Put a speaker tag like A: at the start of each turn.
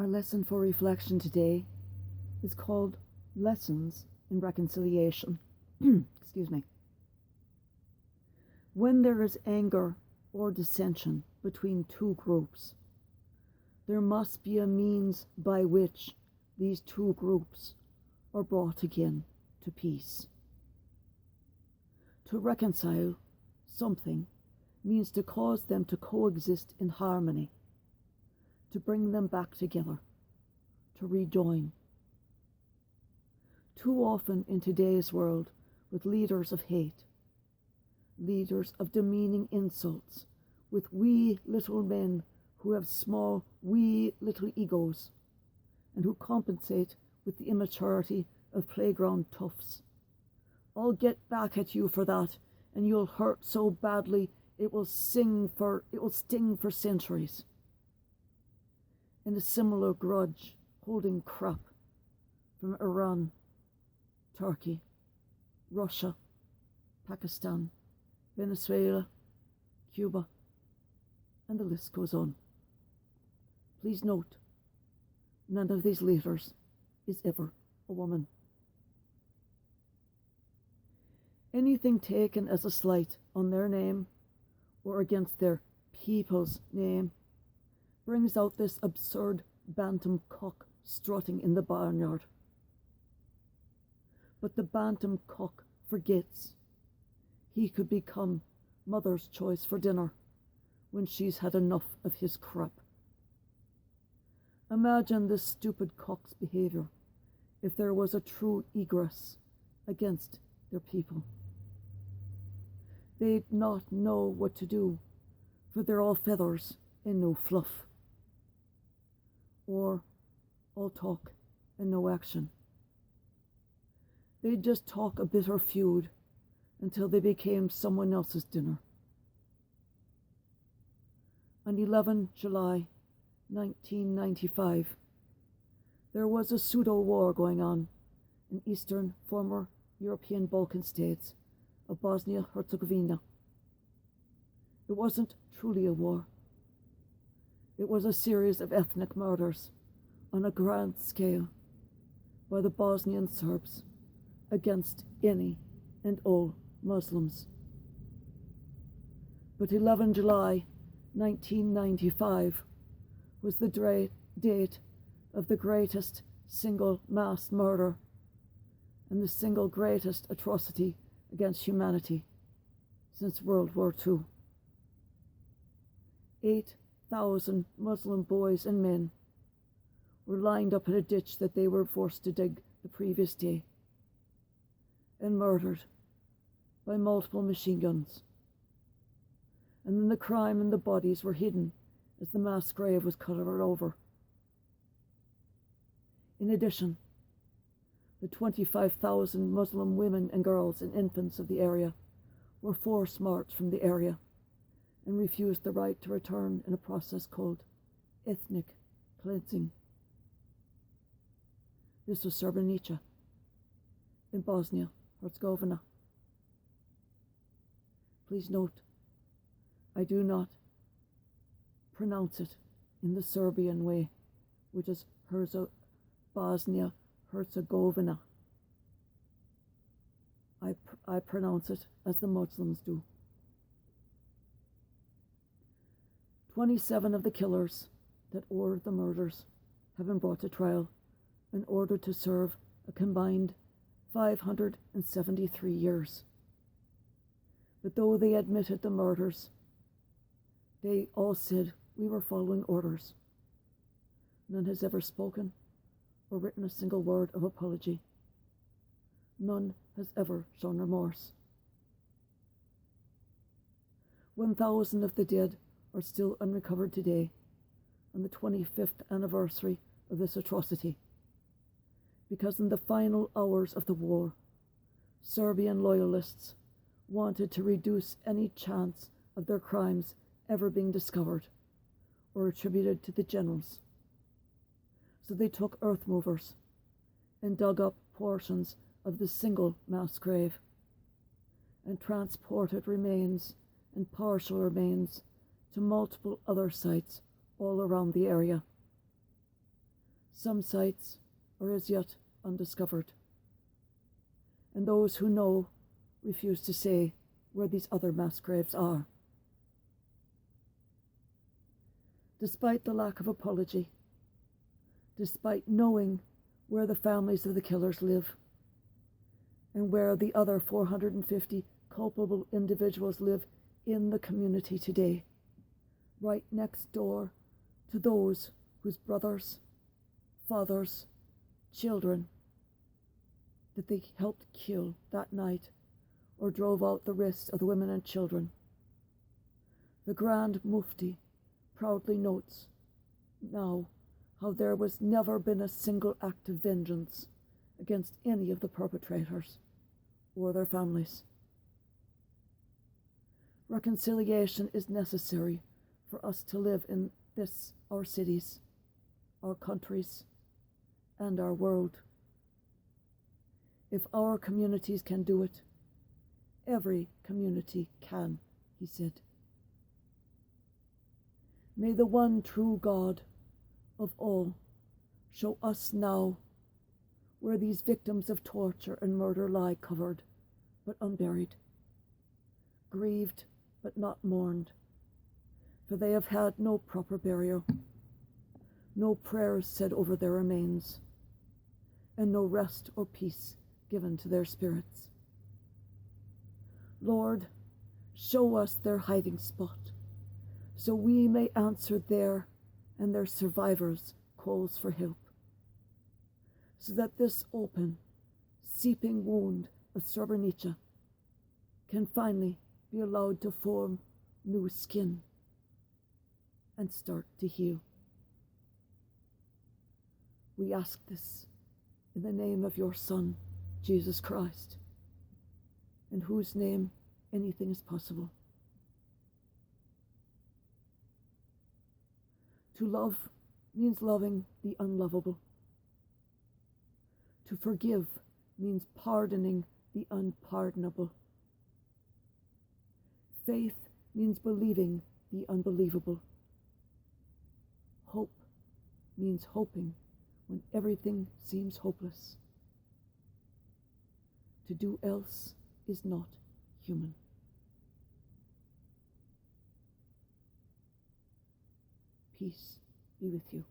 A: Our lesson for reflection today is called Lessons in Reconciliation. Excuse me. When there is anger or dissension between two groups, there must be a means by which these two groups are brought again to peace. To reconcile something means to cause them to coexist in harmony, to bring them back together, to rejoin. Too often in today's world, with leaders of hate, leaders of demeaning insults, with wee little men who have small, wee little egos, and who compensate with the immaturity of playground toughs. I'll get back at you for that, and you'll hurt so badly it will sting for centuries. And a similar grudge holding crap from Iran, Turkey, Russia, Pakistan, Venezuela, Cuba, and the list goes on. Please note, none of these leaders is ever a woman. Anything taken as a slight on their name or against their people's name brings out this absurd bantam cock strutting in the barnyard. But the bantam cock forgets he could become mother's choice for dinner when she's had enough of his crap. Imagine this stupid cock's behaviour if there was a true egress against their people. They'd not know what to do, for they're all feathers and no fluff, or all talk and no action. They'd just talk a bitter feud until they became someone else's dinner. On 11 July 1995, there was a pseudo-war going on in eastern former European Balkan states of Bosnia-Herzegovina. It wasn't truly a war. It was a series of ethnic murders on a grand scale by the Bosnian Serbs against any and all Muslims. But 11 July 1995 was the date of the greatest single mass murder and the single greatest atrocity against humanity since World War II. 8,000 Muslim boys and men were lined up in a ditch that they were forced to dig the previous day and murdered by multiple machine guns. And then the crime and the bodies were hidden as the mass grave was covered over. In addition, the 25,000 Muslim women and girls and infants of the area were force marched from the area and refused the right to return in a process called ethnic cleansing. This was Srebrenica in Bosnia-Herzegovina. Please note, I do not pronounce it in the Serbian way, which is Bosnia-Herzegovina. I pronounce it as the Muslims do. 27 of the killers that ordered the murders have been brought to trial and ordered to serve a combined 573 years. But though they admitted the murders, they all said we were following orders. None has ever spoken or written a single word of apology. None has ever shown remorse. 1,000 of the dead are still unrecovered today, on the 25th anniversary of this atrocity, because in the final hours of the war, Serbian loyalists wanted to reduce any chance of their crimes ever being discovered or attributed to the generals. So they took earth movers and dug up portions of the single mass grave and transported remains and partial remains to multiple other sites all around the area. Some sites are as yet undiscovered, and those who know refuse to say where these other mass graves are. Despite the lack of apology, despite knowing where the families of the killers live, and where the other 450 culpable individuals live in the community today, right next door to those whose brothers, fathers, children that they helped kill that night or drove out the rest of the women and children. The Grand Mufti proudly notes now how there was never been a single act of vengeance against any of the perpetrators or their families. Reconciliation is necessary for us to live in this, our cities, our countries, and our world. If our communities can do it, every community can, he said. May the one true God of all show us now where these victims of torture and murder lie covered but unburied, grieved but not mourned, for they have had no proper burial, no prayers said over their remains, and no rest or peace given to their spirits. Lord, show us their hiding spot, so we may answer their and their survivors' calls for help, so that this open, seeping wound of Srebrenica can finally be allowed to form new skin and start to heal. We ask this in the name of your Son, Jesus Christ, in whose name anything is possible. To love means loving the unlovable. To forgive means pardoning the unpardonable. Faith means believing the unbelievable. Hope means hoping when everything seems hopeless. To do else is not human. Peace be with you.